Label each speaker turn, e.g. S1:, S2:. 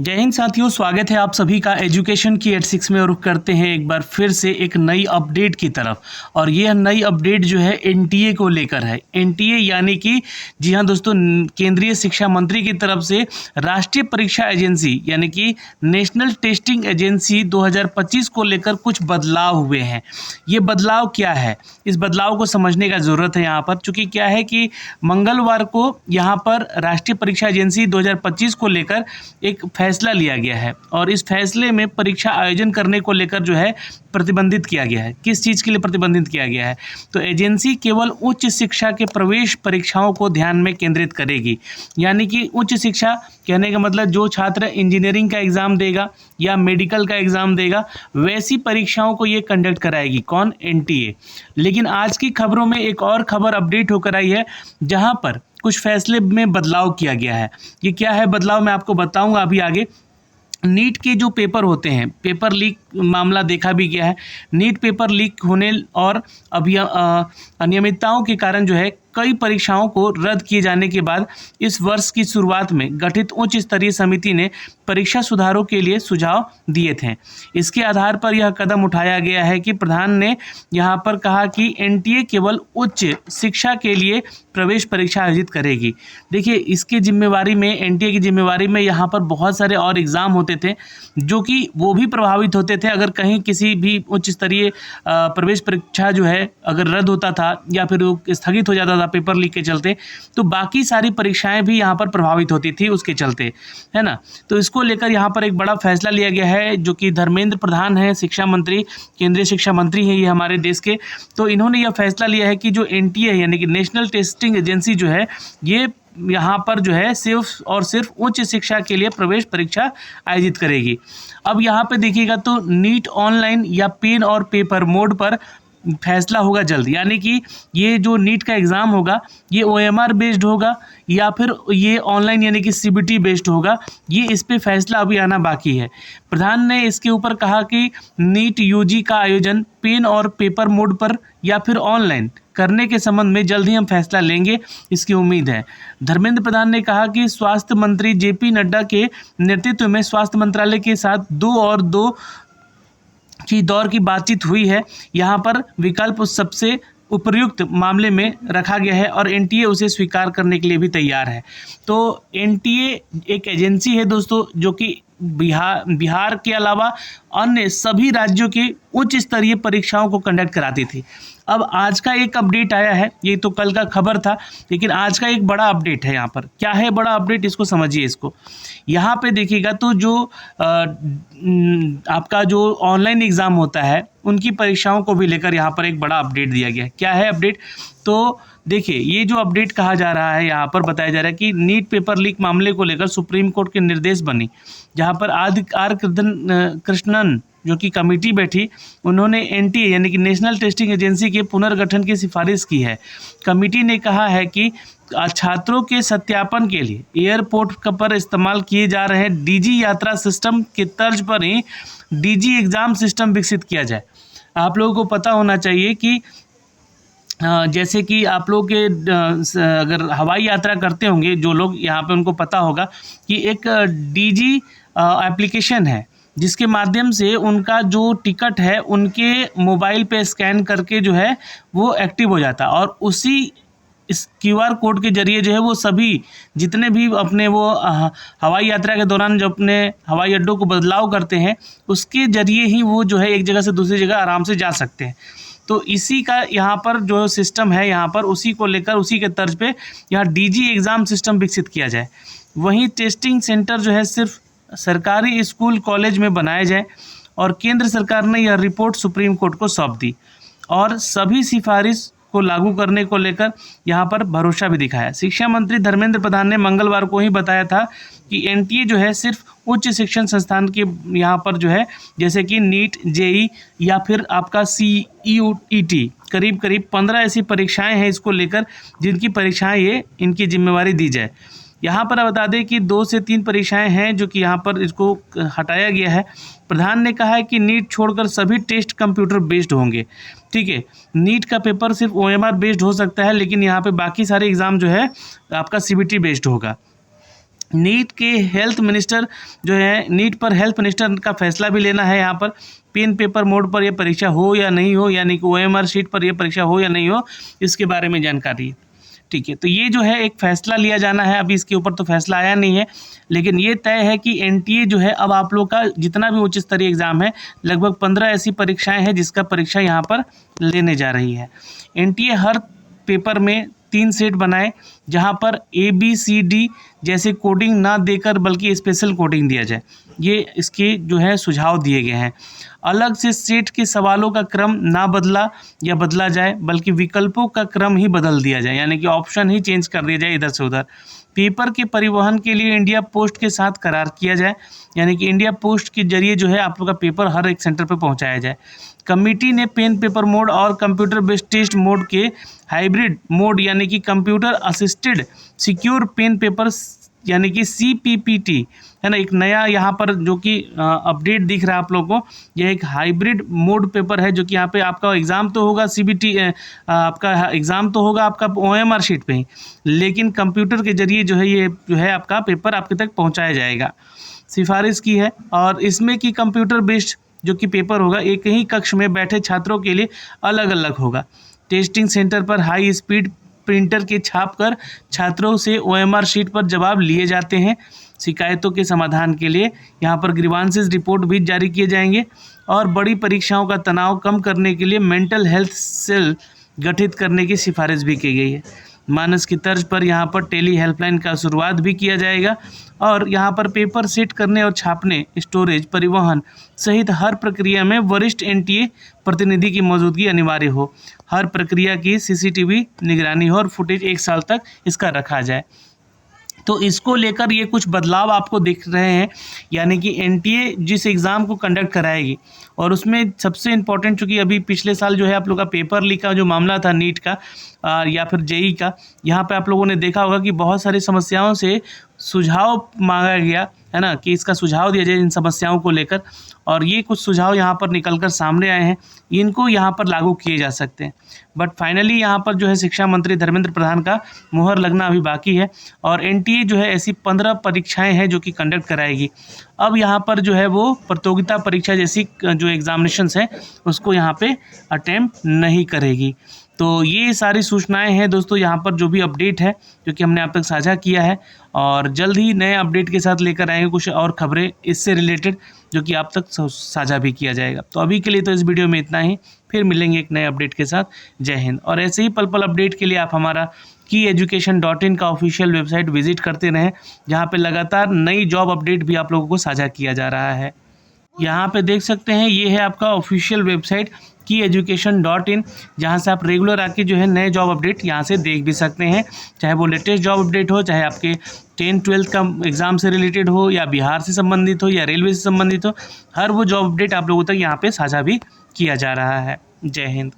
S1: जय हिंद साथियों, स्वागत है आप सभी का एजुकेशन की 86 में। रुख करते हैं एक बार फिर से एक नई अपडेट की तरफ। और यह नई अपडेट जो है एनटीए को लेकर है। एनटीए यानी कि जी हाँ दोस्तों, केंद्रीय शिक्षा मंत्री की तरफ से राष्ट्रीय परीक्षा एजेंसी यानी कि नेशनल टेस्टिंग एजेंसी 2025 को लेकर कुछ बदलाव हुए हैं। ये बदलाव क्या है, इस बदलाव को समझने का ज़रूरत है यहाँ पर। चूँकि क्या है कि मंगलवार को यहाँ पर राष्ट्रीय परीक्षा एजेंसी 2025 को लेकर एक फैसला लिया गया है और इस फैसले में परीक्षा आयोजन करने को लेकर जो है प्रतिबंधित किया गया है। किस चीज़ के लिए प्रतिबंधित किया गया है? तो एजेंसी केवल उच्च शिक्षा के प्रवेश परीक्षाओं को ध्यान में केंद्रित करेगी। यानी कि उच्च शिक्षा कहने का मतलब जो छात्र इंजीनियरिंग का एग्ज़ाम देगा या मेडिकल का एग्ज़ाम देगा, वैसी परीक्षाओं को ये कंडक्ट कराएगी। कौन? एनटीए। लेकिन आज की खबरों में एक और खबर अपडेट होकर आई है जहाँ पर कुछ फैसले में बदलाव किया गया है। ये क्या है बदलाव, मैं आपको बताऊंगा अभी आगे। नीट के जो पेपर होते हैं, पेपर लीक मामला देखा भी गया है। नीट पेपर लीक होने और अनियमितताओं के कारण जो है कई परीक्षाओं को रद्द किए जाने के बाद इस वर्ष की शुरुआत में गठित उच्च स्तरीय समिति ने परीक्षा सुधारों के लिए सुझाव दिए थे। इसके आधार पर यह कदम उठाया गया है कि प्रधान ने यहाँ पर कहा कि एनटीए केवल उच्च शिक्षा के लिए प्रवेश परीक्षा आयोजित करेगी। देखिए, इसकी जिम्मेवारी में, एनटीए की जिम्मेवारी में यहाँ पर बहुत सारे और एग्ज़ाम होते थे जो कि वो भी प्रभावित होते थे अगर कहीं किसी भी उच्च स्तरीय प्रवेश परीक्षा जो है अगर रद्द होता था या फिर स्थगित हो जाता था पेपर लीक के चलते, तो बाकी सारी परीक्षाएं भी यहाँ पर प्रभावित होती थी उसके चलते, है ना। तो इसको लेकर यहाँ पर एक बड़ा फैसला लिया गया है जो कि धर्मेंद्र प्रधान है, शिक्षा मंत्री, केंद्रीय शिक्षा मंत्री हैं ये हमारे देश के। तो इन्होंने यह फैसला लिया है कि जो एनटीए है यानी कि नेशनल टेस्टिंग एजेंसी जो है, ये यहाँ पर जो है सिर्फ और सिर्फ उच्च शिक्षा के लिए प्रवेश परीक्षा आयोजित करेगी। अब यहाँ पे देखिएगा तो नीट ऑनलाइन या पेन और पेपर मोड पर फैसला होगा जल्द। यानी कि ये जो नीट का एग्ज़ाम होगा ये ओएमआर बेस्ड होगा या फिर ये ऑनलाइन यानी कि सीबीटी बेस्ड होगा, ये इस पे फैसला अभी आना बाकी है। प्रधान ने इसके ऊपर कहा कि नीट यूजी का आयोजन पेन और पेपर मोड पर या फिर ऑनलाइन करने के संबंध में जल्द ही हम फैसला लेंगे, इसकी उम्मीद है। धर्मेंद्र प्रधान ने कहा कि स्वास्थ्य मंत्री जेपी नड्डा के नेतृत्व में स्वास्थ्य मंत्रालय के साथ दो की दौर की बातचीत हुई है। यहाँ पर विकल्प सबसे उपयुक्त मामले में रखा गया है और एनटीए उसे स्वीकार करने के लिए भी तैयार है। तो एनटीए एक एजेंसी है दोस्तों जो कि बिहार के अलावा अन्य सभी राज्यों की उच्च स्तरीय परीक्षाओं को कंडक्ट कराती थी। अब आज का एक अपडेट आया है, ये तो कल का खबर था, लेकिन आज का एक बड़ा अपडेट है। यहाँ पर क्या है बड़ा अपडेट, इसको समझिए। इसको यहाँ पे देखिएगा तो जो आपका जो ऑनलाइन एग्ज़ाम होता है उनकी परीक्षाओं को भी लेकर यहाँ पर एक बड़ा अपडेट दिया गया है। क्या है अपडेट? तो देखिए, ये जो अपडेट कहा जा रहा है, यहाँ पर बताया जा रहा है कि नीट पेपर लीक मामले को लेकर सुप्रीम कोर्ट के निर्देश बनी, जहाँ पर आर कृष्णन जो कि कमेटी बैठी, उन्होंने एनटीए यानी कि नेशनल टेस्टिंग एजेंसी के पुनर्गठन की सिफारिश की है। कमेटी ने कहा है कि छात्रों के सत्यापन के लिए एयरपोर्ट पर इस्तेमाल किए जा रहे डीजी यात्रा सिस्टम के तर्ज पर ही डीजी एग्ज़ाम सिस्टम विकसित किया जाए। आप लोगों को पता होना चाहिए कि जैसे कि आप लोग के अगर हवाई यात्रा करते होंगे जो लोग, यहाँ पे उनको पता होगा कि एक डीजी एप्लीकेशन है जिसके माध्यम से उनका जो टिकट है उनके मोबाइल पे स्कैन करके जो है वो एक्टिव हो जाता है और उसी इस क्यूआर कोड के जरिए जो है वो सभी जितने भी अपने वो हवाई यात्रा के दौरान जो अपने हवाई अड्डों को बदलाव करते हैं उसके जरिए ही वो जो है एक जगह से दूसरी जगह आराम से जा सकते हैं। तो इसी का यहाँ पर जो सिस्टम है, यहाँ पर उसी को लेकर उसी के तर्ज पे यहाँ डीजी एग्ज़ाम सिस्टम विकसित किया जाए। वहीं टेस्टिंग सेंटर जो है सिर्फ सरकारी स्कूल कॉलेज में बनाए जाए और केंद्र सरकार ने यह रिपोर्ट सुप्रीम कोर्ट को सौंप दी और सभी सिफारिश को लागू करने को लेकर यहाँ पर भरोसा भी दिखाया। शिक्षा मंत्री धर्मेंद्र प्रधान ने मंगलवार को ही बताया था कि एनटीए जो है सिर्फ उच्च शिक्षण संस्थान के यहाँ पर जो है जैसे कि नीट, जेई या फिर आपका CUET, करीब करीब 15 ऐसी परीक्षाएं हैं इसको लेकर जिनकी परीक्षाएं ये इनकी जिम्मेवारी दी जाए। यहाँ पर बता दें कि 2 से 3 परीक्षाएं हैं जो कि यहाँ पर इसको हटाया गया है। प्रधान ने कहा है कि नीट छोड़कर सभी टेस्ट कंप्यूटर बेस्ड होंगे। ठीक है, नीट का पेपर सिर्फ ओएमआर बेस्ड हो सकता है, लेकिन यहाँ पे बाकी सारे एग्ज़ाम जो है आपका सीबीटी बेस्ड होगा। नीट के हेल्थ मिनिस्टर जो है, नीट पर हेल्थ मिनिस्टर का फैसला भी लेना है। यहाँ पर पेन पेपर मोड पर यह परीक्षा हो या नहीं हो, यानी कि OMR शीट पर यह परीक्षा हो या नहीं हो, इसके बारे में जानकारी है। ठीक है, तो ये जो है एक फ़ैसला लिया जाना है। अभी इसके ऊपर तो फैसला आया नहीं है, लेकिन ये तय है कि NTA जो है अब आप लोग का जितना भी उच्च स्तरीय एग्ज़ाम है, लगभग 15 ऐसी परीक्षाएं हैं जिसका परीक्षा यहाँ पर लेने जा रही है। NTA हर पेपर में 3 सेट बनाए, जहाँ पर ABCD जैसे कोडिंग ना देकर बल्कि स्पेशल कोडिंग दिया जाए। ये इसके जो है सुझाव दिए गए हैं। अलग से सेट के सवालों का क्रम ना बदला या बदला जाए, बल्कि विकल्पों का क्रम ही बदल दिया जाए, यानी कि ऑप्शन ही चेंज कर दिया जाए इधर से उधर। पेपर के परिवहन के लिए इंडिया पोस्ट के साथ करार किया जाए, यानी कि इंडिया पोस्ट के जरिए जो है आप लोग का पेपर हर एक सेंटर पर पहुंचाया जाए। कमिटी ने पेन पेपर मोड और कंप्यूटर बेस्ड टेस्ट मोड के हाइब्रिड मोड, यानी कि computer assisted secure pen paper, यानी कि CPPT है ना, एक नया यहाँ पर जो कि अपडेट दिख रहा है आप लोगों को। यह एक हाइब्रिड मोड पेपर है, जो कि यहाँ पे आपका एग्ज़ाम तो होगा CBT, आपका एग्ज़ाम तो होगा आपका OMR शीट पे ही, लेकिन कंप्यूटर के जरिए जो है ये जो है आपका पेपर आपके तक पहुँचाया जाएगा। सिफारिश की है, और इसमें कि कंप्यूटर बेस्ड जो कि पेपर होगा एक ही कक्ष में बैठे छात्रों के लिए अलग अलग होगा। टेस्टिंग सेंटर पर हाई स्पीड प्रिंटर के छाप कर छात्रों से OMR शीट पर जवाब लिए जाते हैं। शिकायतों के समाधान के लिए यहाँ पर ग्रीवांसेस रिपोर्ट भी जारी किए जाएंगे, और बड़ी परीक्षाओं का तनाव कम करने के लिए मेंटल हेल्थ सेल गठित करने की सिफारिश भी की गई है। मानस की तर्ज पर यहाँ पर टेली हेल्पलाइन का शुरुआत भी किया जाएगा, और यहाँ पर पेपर सेट करने और छापने, स्टोरेज, परिवहन सहित हर प्रक्रिया में वरिष्ठ NTA प्रतिनिधि की मौजूदगी अनिवार्य हो। हर प्रक्रिया की CCTV निगरानी हो और फुटेज 1 साल तक इसका रखा जाए। तो इसको लेकर ये कुछ बदलाव आपको दिख रहे हैं, यानी कि NTA जिस एग्ज़ाम को कंडक्ट कराएगी, और उसमें सबसे इम्पोर्टेंट, चूँकि अभी पिछले साल जो है आप लोग का पेपर लीक का जो मामला था नीट का या फिर JEE का, यहाँ पे आप लोगों ने देखा होगा कि बहुत सारी समस्याओं से सुझाव मांगा गया है ना, कि इसका सुझाव दिया जाए इन समस्याओं को लेकर, और ये कुछ सुझाव यहाँ पर निकल कर सामने आए हैं। इनको यहाँ पर लागू किए जा सकते हैं, बट फाइनली यहाँ पर जो है शिक्षा मंत्री धर्मेंद्र प्रधान का मुहर लगना अभी बाकी है, और NTA जो है ऐसी 15 परीक्षाएं हैं जो कि कंडक्ट कराएगी। अब यहाँ पर जो है वो प्रतियोगिता परीक्षा जैसी जो एग्जामिनेशंस हैं उसको यहाँ पे अटेम्प्ट नहीं करेगी। तो ये सारी सूचनाएं हैं दोस्तों, यहाँ पर जो भी अपडेट है जो कि हमने आप तक साझा किया है, और जल्द ही नए अपडेट के साथ लेकर आएंगे कुछ और खबरें इससे रिलेटेड, जो कि आप तक साझा भी किया जाएगा। तो अभी के लिए तो इस वीडियो में इतना ही, फिर मिलेंगे एक नए अपडेट के साथ। जय हिंद। और ऐसे ही पल पल अपडेट के लिए आप हमारा kyeducation.in का ऑफिशियल वेबसाइट विजिट करते रहें, जहाँ पे लगातार नई जॉब अपडेट भी आप लोगों को साझा किया जा रहा है। यहाँ पे देख सकते हैं, ये है आपका ऑफिशियल वेबसाइट kyeducation.in, जहाँ से आप रेगुलर आके जो है नए जॉब अपडेट यहाँ से देख भी सकते हैं, चाहे वो लेटेस्ट जॉब अपडेट हो, चाहे आपके 10-12 का एग्ज़ाम से रिलेटेड हो, या बिहार से संबंधित हो, या रेलवे से संबंधित हो, हर वो जॉब अपडेट आप लोगों तक यहाँ पे साझा भी किया जा रहा है। जय हिंद।